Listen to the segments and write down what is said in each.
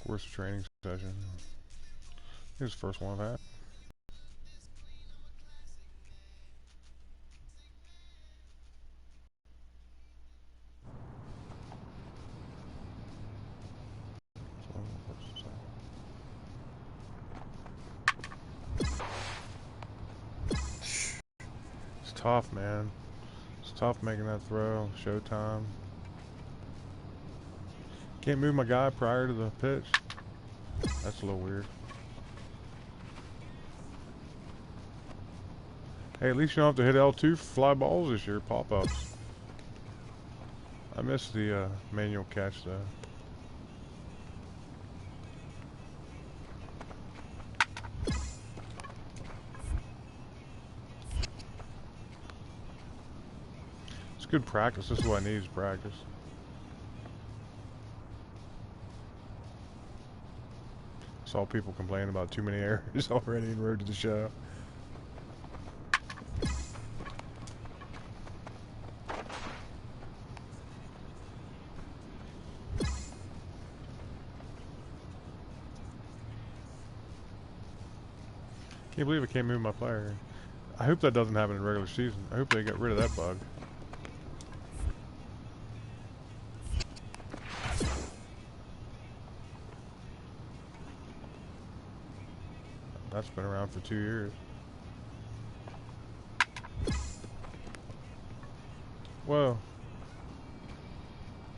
Forced training session. This is the first one I've had. It's tough, man. It's tough making that throw. Showtime. Can't move my guy prior to the pitch. That's a little weird. Hey, at least you don't have to hit L2 fly balls this year, pop-ups. I missed the manual catch though. It's good practice. This is what I need is practice. Saw people complaining about too many errors already en route to the show. Can't believe I can't move my player. I hope that doesn't happen in regular season. I hope they get rid of that bug. That's been around for 2 years. Whoa.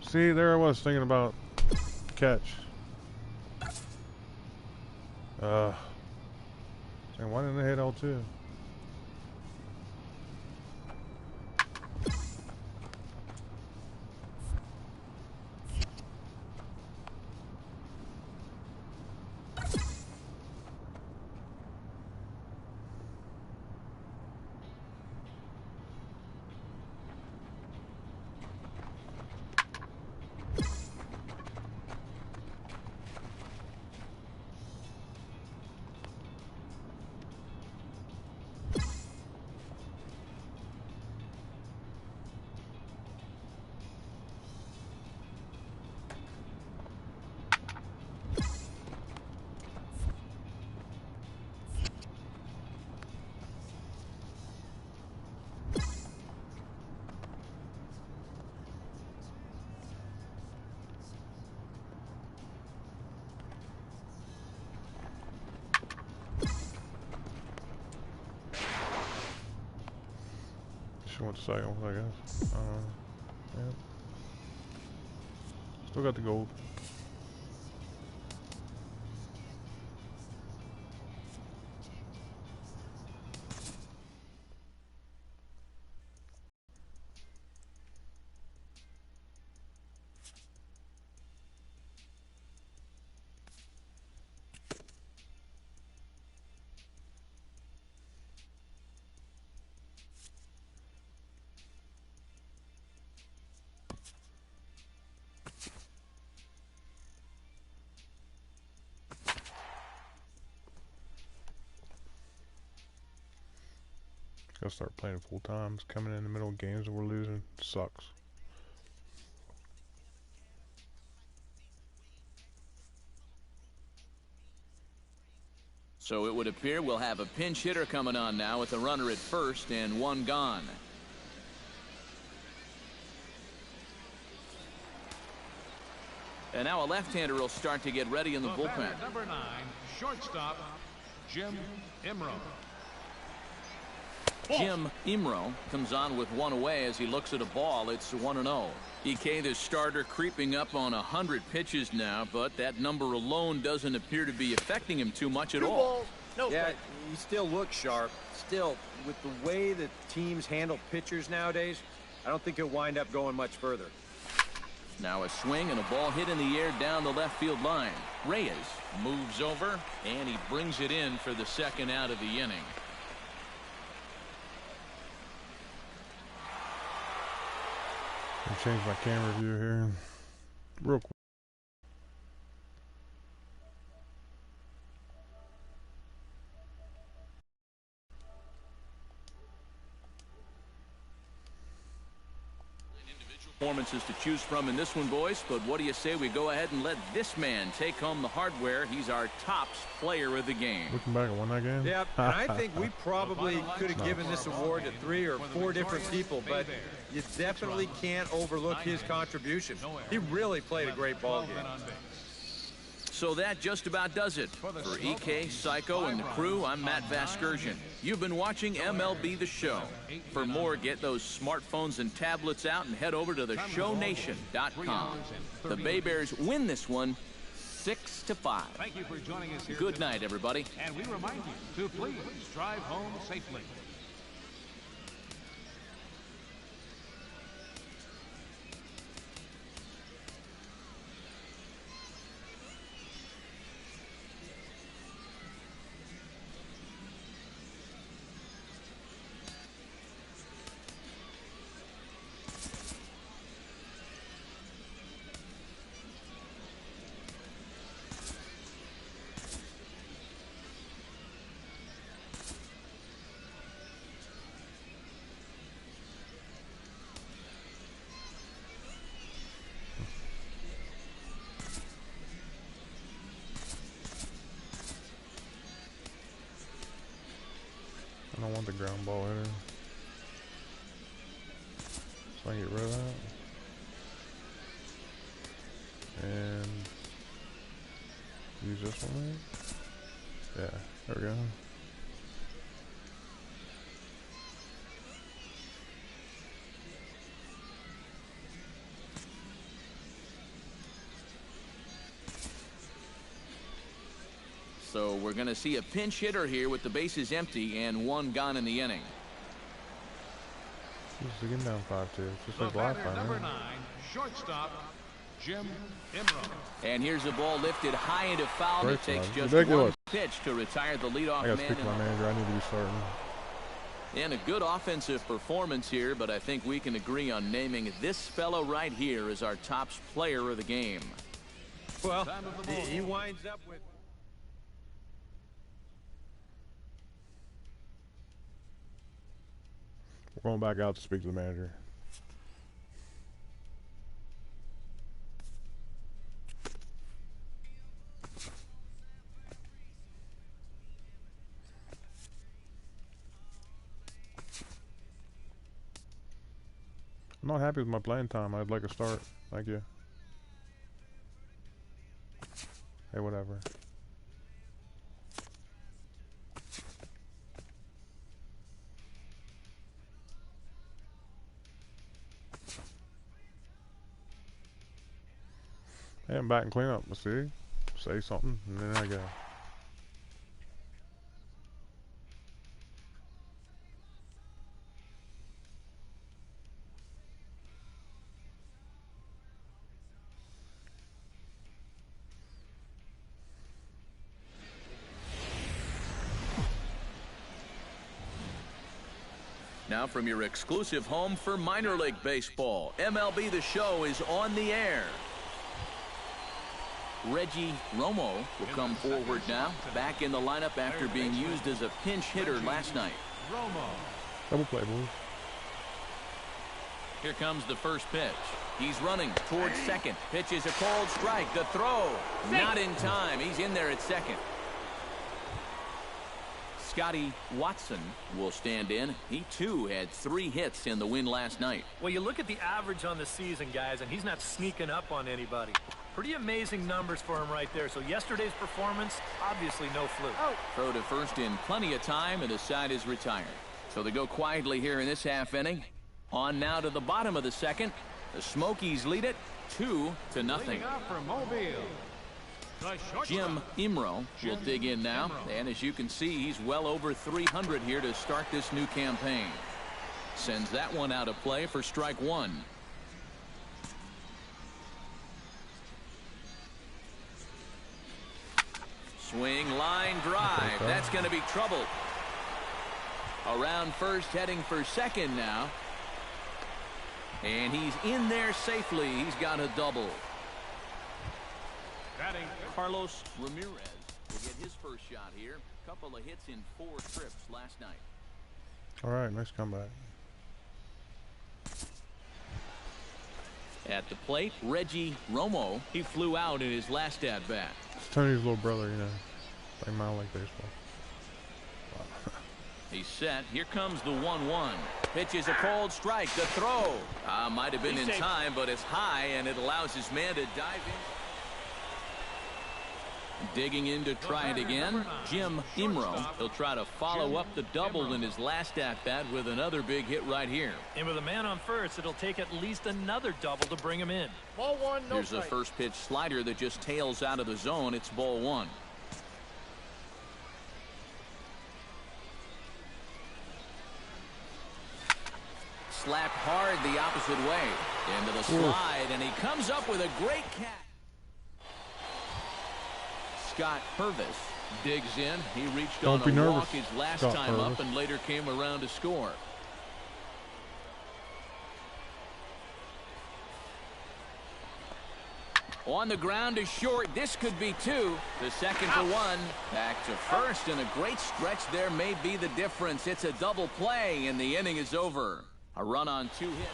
See, there I was thinking about catch. Saying, why didn't they hit L2? She went to second one, I guess. Yeah. Still got the gold. Gotta start playing full time. It's coming in the middle of games and we're losing. Sucks. So it would appear we'll have a pinch hitter coming on now with a runner at first and one gone. And now a left-hander will start to get ready in the bullpen. Number 9, shortstop, Jim Imro. Jim Imro comes on with one away as he looks at a ball. It's 1-0. EK, the starter, creeping up on 100 pitches now, but that number alone doesn't appear to be affecting him too much at all. Yeah, he still looks sharp. Still, with the way that teams handle pitchers nowadays, I don't think he'll wind up going much further. Now a swing and a ball hit in the air down the left field line. Reyes moves over and he brings it in for the second out of the inning. I'll change my camera view here real quick. An individual performances to choose from in this one, boys. But what do you say we go ahead and let this man take home the hardware? He's our tops player of the game. Looking back, I won that game. Yeah, and I think we probably could have given this award to 3 or 4 different people, but you definitely can't overlook his contribution. He really played a great ball game. So that just about does it. For EK, Psycho, and the crew, I'm Matt Vasgersian. You've been watching MLB The Show. For more, get those smartphones and tablets out and head over to theshownation.com. The Bay Bears win this one 6-5. Thank you for joining us here. Good night, everybody. And we remind you to please drive home safely. I don't want the ground ball hitter. So I can get rid of that. And use this one maybe? Yeah, there we go. So we're going to see a pinch hitter here with the bases empty and 1 gone in the inning. Just again down 5-2. Just The like last batter, time. number Right? 9, shortstop, Jim Imro. And here's a ball lifted high into foul. Great It takes job. just Ridiculous. 1 pitch to retire the leadoff I gotta man. speak to my manager. I need to be starting. And a good offensive performance here, but I think we can agree on naming this fellow right here as our tops player of the game. Well, he winds up with... We're going back out to speak to the manager. I'm not happy with my playing time. I'd like a start. Thank you. Hey, whatever. Hey, I'm back in cleanup. Let's see. Say something, and then I go. Now from your exclusive home for minor league baseball, MLB The Show is on the air. Reggie Romo will come forward now, back in the lineup after being used as a pinch hitter last night. Romo. Double play, boys. Here comes the first pitch. He's running towards second. Pitches a cold strike. The throw. Not in time. He's in there at second. Scotty Watson will stand in. He, too, had 3 hits in the win last night. Well, you look at the average on the season, guys, and he's not sneaking up on anybody. Pretty amazing numbers for him right there. So yesterday's performance, obviously no fluke. Throw to first in plenty of time, and the side is retired. So they go quietly here in this half inning. On now to the bottom of the second. The Smokies lead it 2-0. Leading off for Mobile. The shortstop, Jim Imro will dig in now. And as you can see, he's well over 300 here to start this new campaign. Sends that one out of play for strike 1. Swing, line drive. That's going to be trouble. Around first, heading for second now. And he's in there safely. He's got a double. batting Carlos Ramirez will get his first shot here. Couple of hits in 4 trips last night. All right, nice comeback. At the plate, Reggie Romo. He flew out in his last at-bat. It's Tony's little brother, you know. They might like baseball. He's set. Here comes the 1-1. Pitch is a cold strike. The throw. Might have been in time, but it's high, and it allows his man to dive in. Digging in to try it again, Jim Imro. He'll try to follow up the double in his last at-bat with another big hit right here. And with a man on first, it'll take at least another double to bring him in. Ball one, no Here's a strike. first pitch slider that just tails out of the zone. It's ball one. Slapped hard the opposite way. Into the slide, and he comes up with a great catch. Scott Purvis digs in. He reached on a walk his last time up and later came around to score. On the ground to short. This could be two. The second for one. Back to first, and a great stretch there may be the difference. It's a double play, and the inning is over. A run on 2 hits.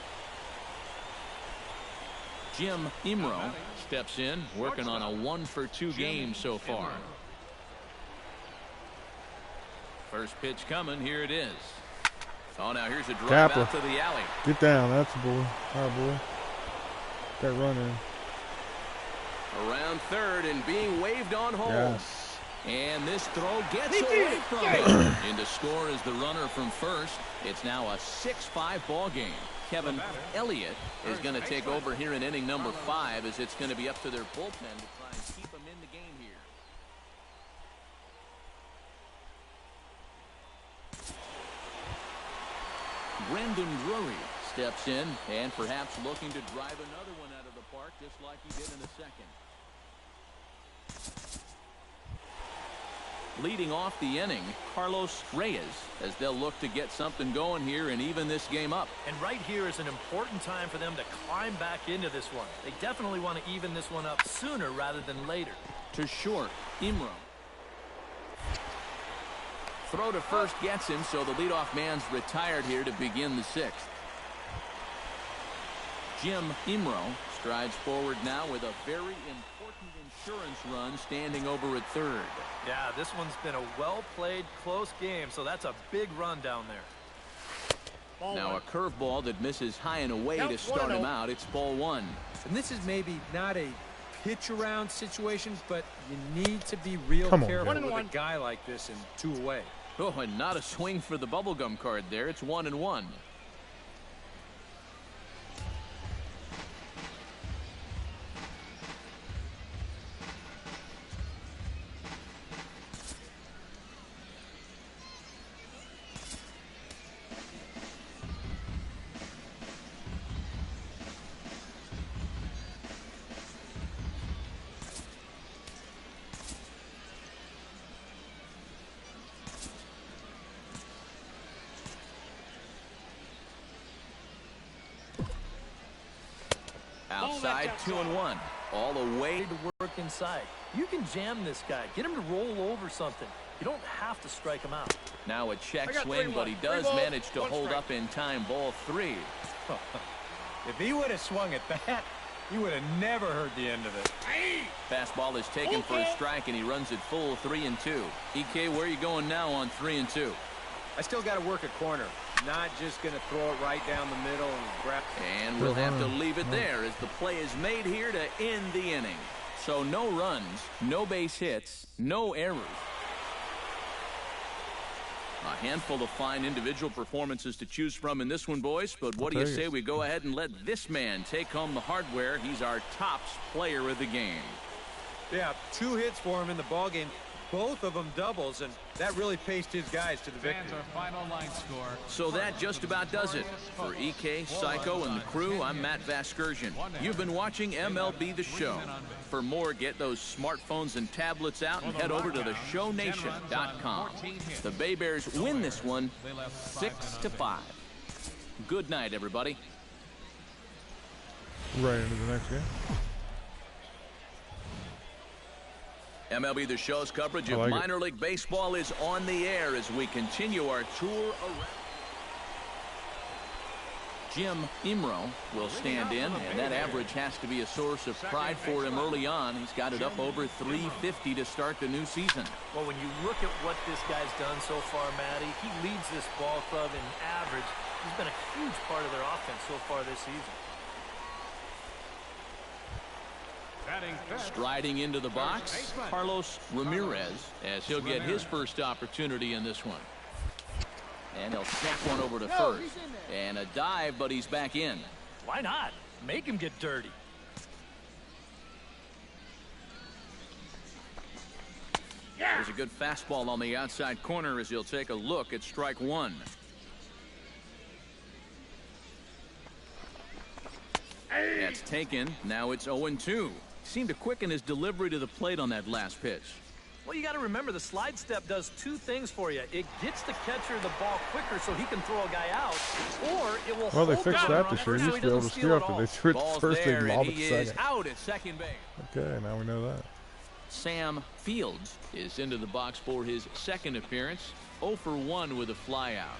Jim Imro steps in, working on a 1-for-2 game so far. First pitch coming. Here it is. Oh, now here's a drive out to the alley. Get down. That's the boy. All right, boy. That run in. Around third and being waved on home. Yes. And this throw gets away from him. In to score is the runner from first. It's now a 6-5 ball game. Kevin Elliott is going to take over here in inning number 5, as it's going to be up to their bullpen to try and keep them in the game here. Brendan Drury steps in and perhaps looking to drive another one out of the park, just like he did in the second. Leading off the inning, Carlos Reyes, as they'll look to get something going here and even this game up. And right here is an important time for them to climb back into this one. They definitely want to even this one up sooner rather than later. To short, Imro. Throw to first gets him, so the leadoff man's retired here to begin the 6th. Jim Imro strides forward now with a very important insurance run standing over at third. Yeah, this one's been a well-played, close game, so that's a big run down there. Ball Now one. a curveball that misses high and away to start him out. It's ball one. And this is maybe not a pitch-around situation, but you need to be real Come on, careful man. with 1-1. a guy like this in 2 away. Oh, and not a swing for the bubblegum card there. It's 1-1. Outside, 2-1. All the way to work inside. You can jam this guy. Get him to roll over something. You don't have to strike him out. Now a check I got swing, 3-1. but he does 3 balls, manage to 1 hold strike. up in time. Ball 3. If he would have swung at that, he would have never heard the end of it. Fastball is taken for a strike, and he runs it full 3-2. EK, where are you going now on 3-2? I still got to work a corner. Not just going to throw it right down the middle and grab. And we'll have to leave it there as the play is made here to end the inning. So no runs, no base hits, no errors. A handful of fine individual performances to choose from in this one, boys. But what do you say we go ahead and let this man take home the hardware? He's our tops player of the game. Yeah, 2 hits for him in the ballgame. Both of them doubles, and that really paced his guys to the victory. Fans, our final line score. So that just about does it. For EK, Psycho, and the crew, I'm Matt Vasgersian. You've been watching MLB The Show. For more, get those smartphones and tablets out and head over to theshownation.com. The Bay Bears win this one 6-5. Good night, everybody. Right into the next game. MLB The Show's coverage of minor league baseball is on the air as we continue our tour around. Jim Imro will stand in, and that average has to be a source of pride for him early on. He's got it up over 350 to start the new season. Well, when you look at what this guy's done so far, Matty, he leads this ball club in average. He's been a huge part of their offense so far this season. Striding into the box, Carlos Ramirez, as he'll get his first opportunity in this one. And he'll snap one over to first. And a dive, but he's back in. Why not? Make him get dirty. There's a good fastball on the outside corner as he'll take a look at strike one. That's taken. Now it's 0-2. Seemed to quicken his delivery to the plate on that last pitch. Well, you got to remember the slide step does two things for you. It gets the catcher the ball quicker so he can throw a guy out, or it will. Well, they fixed that this year. You used to be able to steal after they threw it Ball's first, they there, lob and it he second. is out at second base. Okay, now we know that. Sam Fields is into the box for his second appearance. 0 for 1 with a flyout.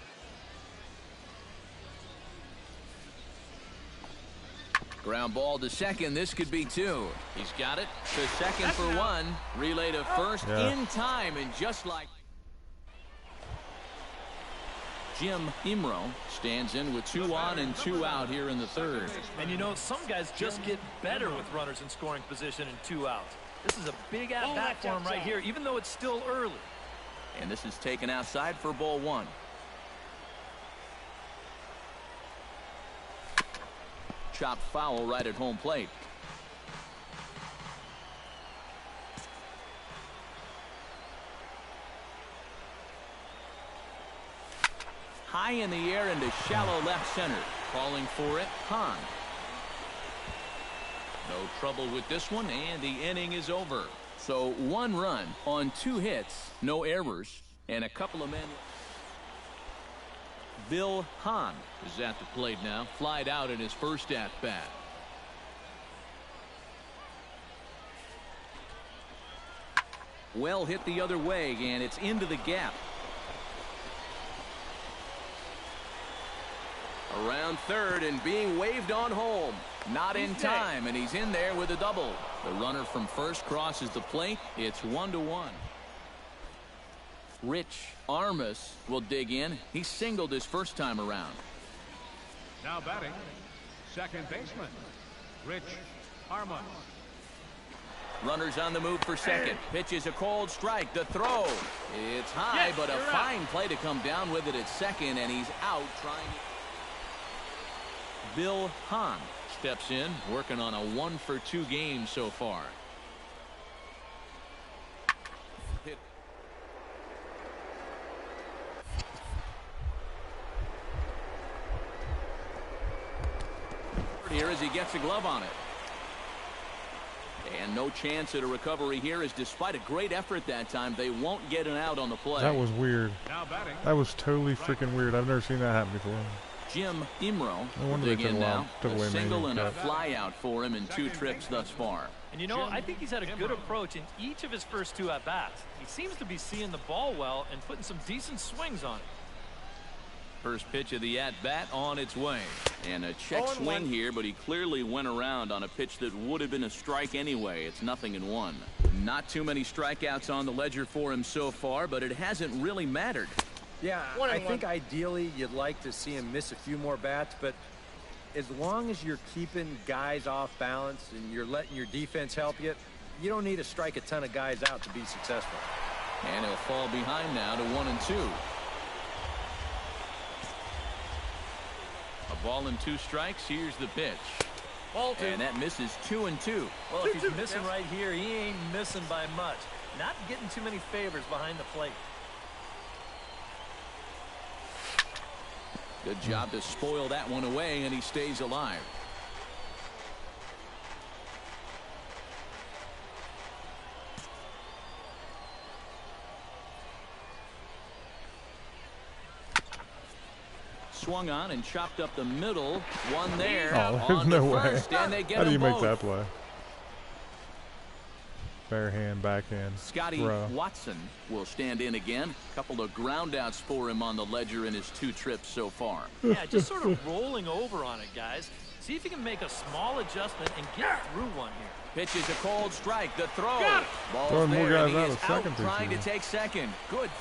Ground ball to second. This could be two. He's got it to second for one. Relay to first in time, and just like Jim Imro stands in with 2 on and 2 out here in the third. And you know, some guys just get better with runners in scoring position and 2 outs. This is a big at-bat for him right here, even though it's still early. And this is taken outside for ball one. Chopped foul right at home plate. High in the air into shallow left center. Calling for it, Hahn. No trouble with this one, and the inning is over. So 1 run on 2 hits, no errors, and a couple of men. Bill Hahn is at the plate now, flied out in his first at-bat. Well hit the other way, and it's into the gap. Around third and being waved on home. Not in time, and he's in there with a double. The runner from first crosses the plate. It's 1-1. Rich Armas will dig in. He singled his first time around. Now batting, second baseman, Rich Armas. Runners on the move for second. Pitch is a cold strike. The throw. It's high, but a fine play to come down with it at second, and he's out trying. Bill Hahn steps in, working on a 1 for 2 game so far. Hit. Here as he gets a glove on it. And no chance at a recovery here, as despite a great effort that time, they won't get an out on the play. That was weird. Now batting, That was totally freaking weird. I've never seen that happen before. Jim Imro No will wonder they dig in now. took away A single and a Manning. fly out for him in 2 trips thus far. And you know, I think he's had a good approach in each of his first 2 at-bats. He seems to be seeing the ball well and putting some decent swings on it. First pitch of the at-bat on its way. And a check swing here, but he clearly went around on a pitch that would have been a strike anyway. It's 0-1. Not too many strikeouts on the ledger for him so far, but it hasn't really mattered. Yeah, I think ideally you'd like to see him miss a few more bats, but as long as you're keeping guys off balance and you're letting your defense help you, you don't need to strike a ton of guys out to be successful. And he'll fall behind now to 1-2. A ball and 2 strikes. Here's the pitch. And that misses 2-2. Well, if he's missing right here, he ain't missing by much. Not getting too many favors behind the plate. Good job to spoil that one away, and he stays alive. Swung on and chopped up the middle. One there. Oh, there's on no to way. first, and they get How do you them make both. that play? bare hand backhand Scotty throw. Watson will stand in again. Couple of ground outs for him on the ledger in his 2 trips so far. Yeah, just sort of rolling over on it, guys. See if you can make a small adjustment and get through one here. Pitches a cold strike. The throw. Ball's Throwing more there, and guys he out is of second out pitch trying to here. take second. Good.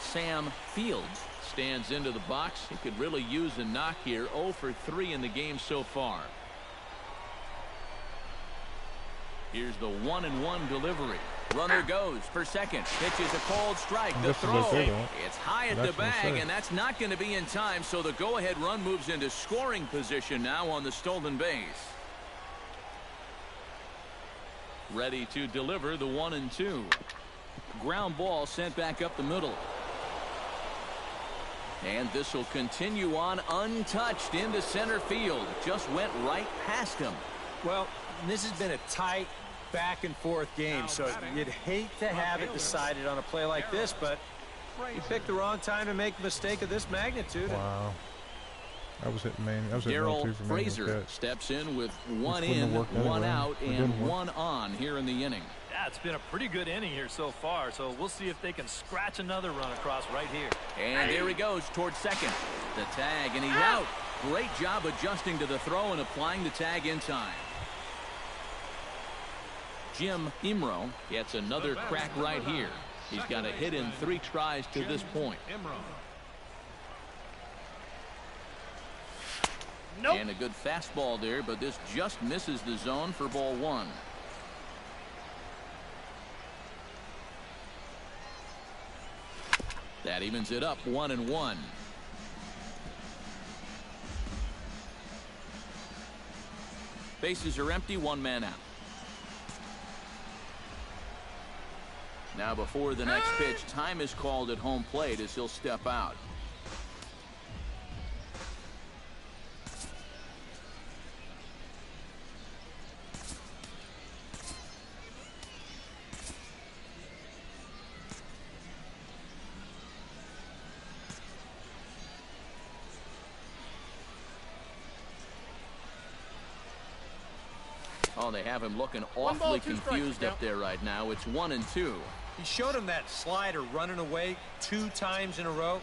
Sam Fields stands into the box. He could really use a knock here. 0 for 3 in the game so far. Here's the 1-1 delivery. Runner goes for second. Pitches a cold strike. The This is throw. okay, though. It's high at That's the what I'm bag, saying. and that's not going to be in time. So the go-ahead run moves into scoring position now on the stolen base. Ready to deliver the 1-2. Ground ball sent back up the middle. And this will continue on untouched into center field. Just went right past him. Well, this has been a tight back-and-forth game, so you'd hate to have it decided on a play like this, but you picked the wrong time to make a mistake of this magnitude. Wow. I was hitting man. I was hitting Darryl 0-2 for Fraser manual catch. steps in with 1 wouldn't have in, worked 1 anyway. out, It and didn't work. 1 on here in the inning. Yeah, it's been a pretty good inning here so far, so we'll see if they can scratch another run across right here. And there he goes towards second. The tag, and he's out. Great job adjusting to the throw and applying the tag in time. Jim Imro gets another crack right here. He's got a hit in 3 tries to this point. Nope. And a good fastball there, but this just misses the zone for ball 1. That evens it up 1-1. Bases are empty, 1 man out. Now before the next pitch, time is called at home plate as he'll step out. Oh, they have him looking awfully confused up there right now. It's 1-2. He showed him that slider running away 2 times in a row.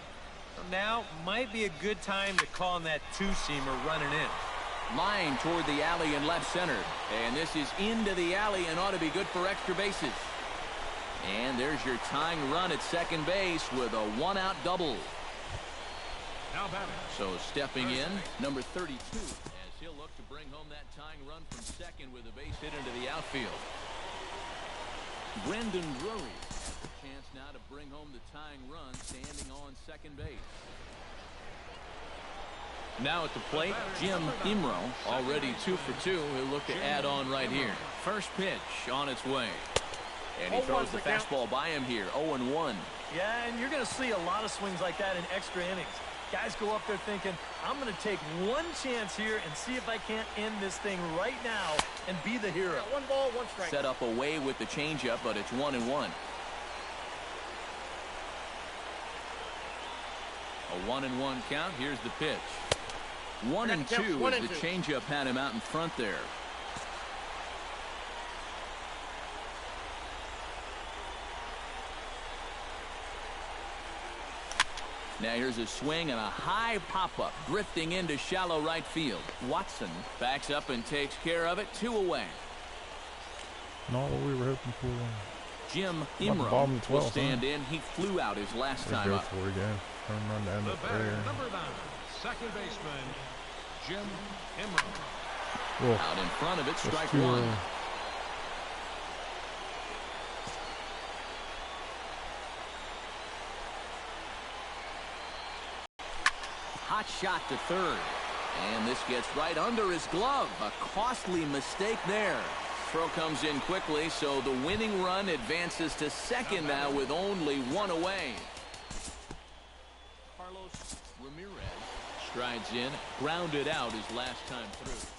Now might be a good time to call him that 2-seamer running in. Line toward the alley in left center. And this is into the alley and ought to be good for extra bases. And there's your tying run at second base with a 1-out double. Now batting. So stepping in, number 32, as he'll look to bring home that tying run from second with a base hit into the outfield. Brendan Drury has a chance now to bring home the tying run standing on second base. Now at the plate, Jim Imro, already 2 for 2. He'll look to add on right here. First pitch on its way. And he throws the fastball by him here, 0-1. Yeah, and you're going to see a lot of swings like that in extra innings. Guys go up there thinking, I'm going to take one chance here and see if I can't end this thing right now and be the hero. 1 ball, 1 strike. Set up away with the changeup, but it's 1-1. A 1-1 count. Here's the pitch. 1-2 as the changeup had him out in front there. Now here's a swing and a high pop-up drifting into shallow right field. Watson backs up and takes care of it. 2 away. Not what we were hoping for. Jim About the Imro bottom of the will 12th, stand huh? in. He flew out his last Let's time go up. for it again. Home run down The the batter, there. number 9, second baseman, Jim Imro. Well, Out in front of it, that's strike too 1. early. Hot shot to third. And this gets right under his glove. A costly mistake there. Throw comes in quickly, so the winning run advances to second now with only 1 away. Carlos Ramirez strides in, grounded out his last time through.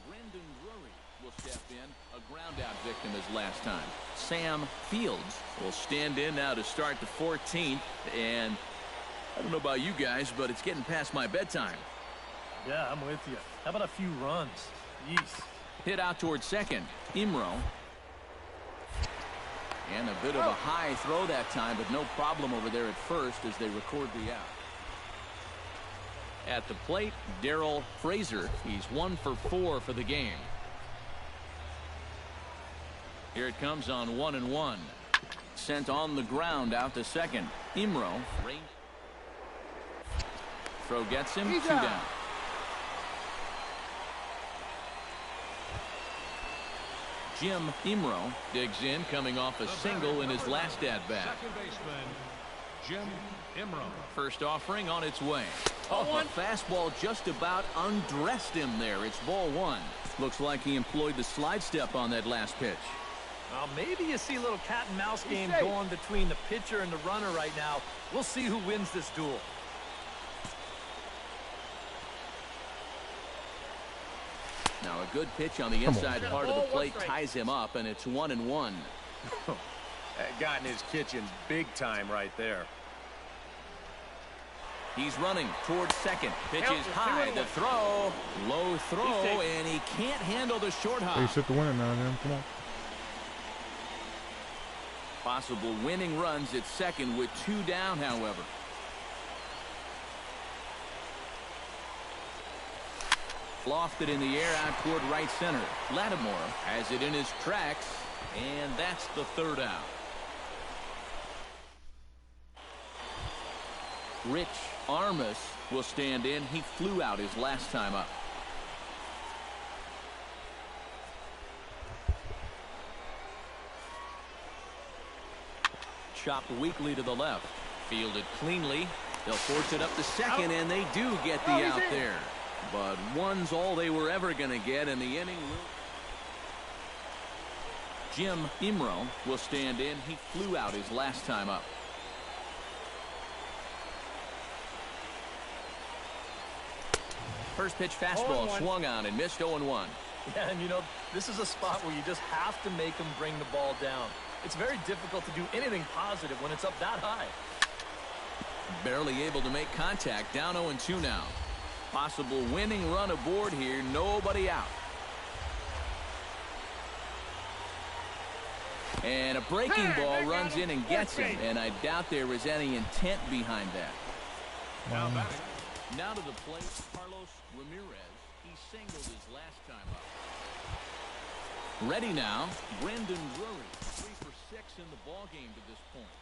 Brendan Drury will step in, a ground-out victim his last time. Sam Fields will stand in now to start the 14th, and I don't know about you guys, but it's getting past my bedtime. Yeah, I'm with you. How about a few runs? Yeesh. Hit out towards second. Imro. And a bit of a high throw that time, but no problem over there at first as they record the out. At the plate, Darrell Frazier. He's 1 for 4 for the game. Here it comes on 1-1. Sent on the ground out to second. Imro. Throw gets him. 2 down. Jim Imro digs in, coming off a single in his last at-bat. Second baseman, Jim Imro. First offering on its way. Oh, a fastball just about undressed him there. It's ball 1. Looks like he employed the slide step on that last pitch. Well, maybe you see a little cat and mouse game going between the pitcher and the runner right now. We'll see who wins this duel. Now a good pitch on the inside part of the plate ties him up, and it's 1-1. That got in his kitchen big time right there. He's running towards second. Pitch is high. The throw. Low throw, and he can't handle the short hop. Hey, you set the winning now, Jim. Come on. Possible winning runs at second with 2 down, however. Lofted in the air out toward right center. Lattimore has it in his tracks, and that's the 3rd out. Rich Armas will stand in. He flew out his last time up. Chopped weakly to the left. Fielded cleanly. They'll force it up to second, and they do get the out there. But 1's all they were ever going to get, and the inning will. Jim Imro will stand in. He flew out his last time up. First pitch fastball swung on and missed. 0-1. Yeah, and you know, this is a spot where you just have to make them bring the ball down. It's very difficult to do anything positive when it's up that high. Barely able to make contact. Down 0-2 now. Possible winning run aboard here. Nobody out. And a breaking ball runs in and gets him. And I doubt there was any intent behind that. Now to the plate, Carlos Ramirez. He singled his last time up. Ready now, Brendan Drury. 3 for 6 in the ball game to this point.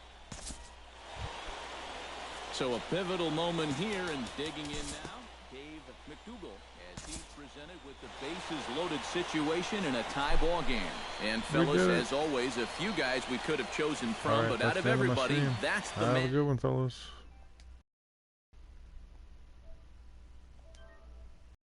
So a pivotal moment here, and digging in now, Dave McDougal, as he's presented with the bases loaded situation in a tie ball game. And fellas, as always, a few guys we could have chosen from, but out of everybody, that's the man. Have a good one, fellas.